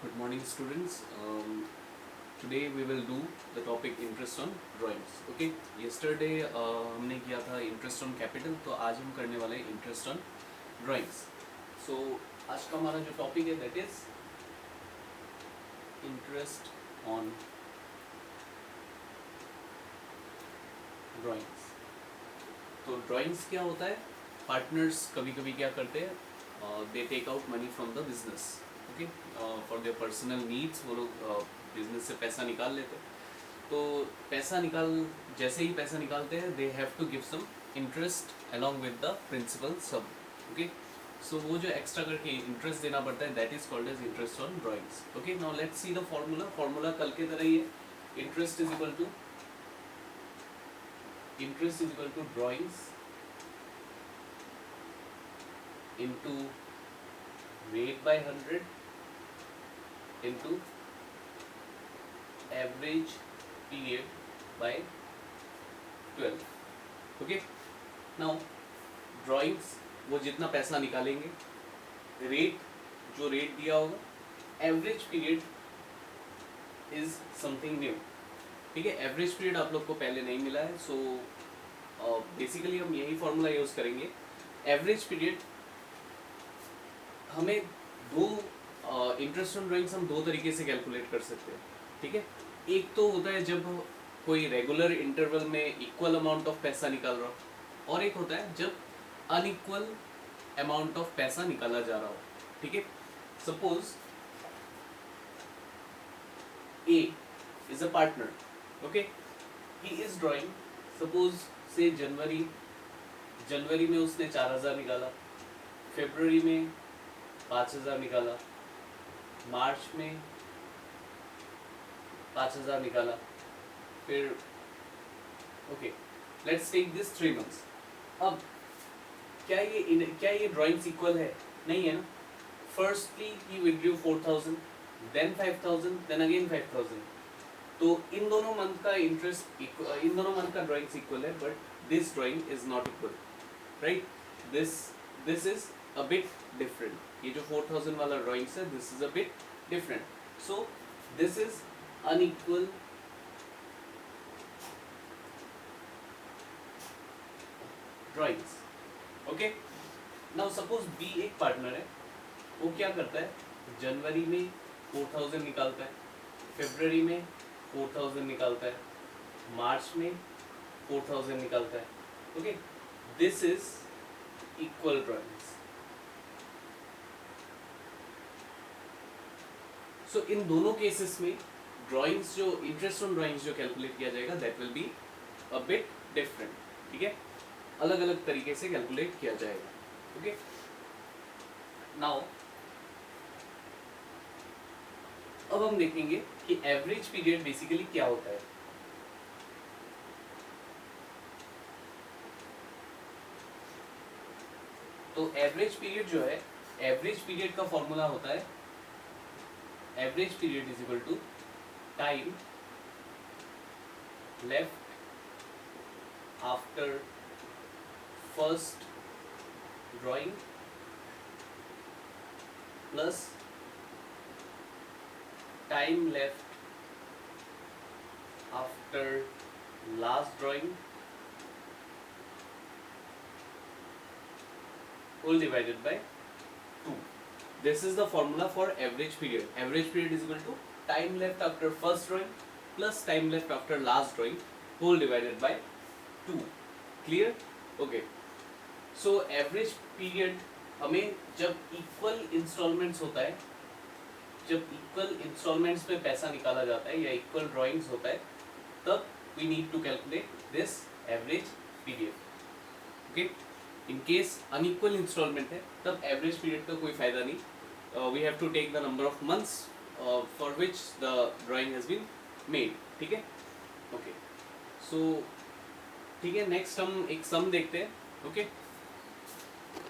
Good morning, students. Today we will do the topic interest on drawings. Okay. Yesterday हमने किया था interest on capital, तो आज हम करने वाले हैं interest on drawings. So आज का हमारा जो topic है that is interest on drawings. तो drawings क्या होता है? Partners कभी-कभी क्या करते हैं? They take out money from the business. Okay for their personal needs वो लोग बिजनेस से पैसा निकाल लेते हैं. तो पैसा जैसे ही पैसा निकालते हैं they have to give some interest along with the principal सब. ओके, सो वो जो एक्स्ट्रा करके इंटरेस्ट देना पड़ता है that is called as interest on drawings. Okay, now let's see the formula कल के तरह ही है. Interest is equal to drawings into rate by 100 into average period by 12. Okay, now drawings वो जितना पैसा निकालेंगे, रेट जो रेट दिया होगा, average period is something new. ठीक है, एवरेज पीरियड आप लोग को पहले नहीं मिला है, सो बेसिकली हम यही फॉर्मूला यूज करेंगे. एवरेज पीरियड हमें इंटरेस्ट ऑन ड्राइंग्स हम दो तरीके से कैलकुलेट कर सकते हैं. ठीक है, एक तो होता है जब कोई रेगुलर इंटरवल में इक्वल अमाउंट ऑफ पैसा निकाल रहा हो, और एक होता है जब अनइक्वल अमाउंट ऑफ पैसा निकाला जा रहा हो. ठीक है, suppose A is a partner. Okay, he is drawing, suppose से जनवरी में उसने 4,000 निकाला, फरवरी में 5,000 निकाला, मार्च में 5,000 निकाला, फिर okay let's take this 3 months. अब क्या ये ड्राइंग्स इक्वल है? नहीं है ना. Firstly he withdrew 4,000, then 5,000, then again 5,000. तो इन दोनों मंथ का इंटरेस्ट, इन दोनों मंथ का ड्राइंग्स इक्वल है, but this drawing is not equal, right. This is a bit different. ये जो 4,000 वाला ड्राइंग्स है, this is a bit different. So this is unequal drawings. Okay, now suppose B एक partner है. वो क्या करता है? जनवरी में 4,000 निकालता है, फरवरी में 4,000 निकालता है, मार्च में 4,000 निकालता है. Okay, this is equal drawings. So इन दोनों केसेस में ड्राइंग्स जो इंटरेस्ट ऑन ड्राइंग्स जो कैलकुलेट किया जाएगा that will be a bit different. ठीक है, अलग अलग तरीके से कैलकुलेट किया जाएगा. ओके, नाउ अब हम देखेंगे कि एवरेज पीरियड बेसिकली क्या होता है. तो एवरेज पीरियड जो है, एवरेज पीरियड का फॉर्मूला होता है average period is equal to time left after first drawing plus time left after last drawing all divided by 2. This is the formula for average period. Average period is equal to time left after first drawing plus time left after last drawing whole divided by 2. Clear? Okay. So average period हमें जब equal installments होता है, जब equal installments पे पैसा निकाला जाता है या equal drawings होता है, तब we need to calculate this average period. Okay? In case unequal instalment है तब एवरेज पीरियड का कोई फायदा नहीं. We have to take the number of months for which the drawing has been made. ठीक है, ओके. सो ठीक है, नेक्स्ट हम एक सम देखते हैं. ओके,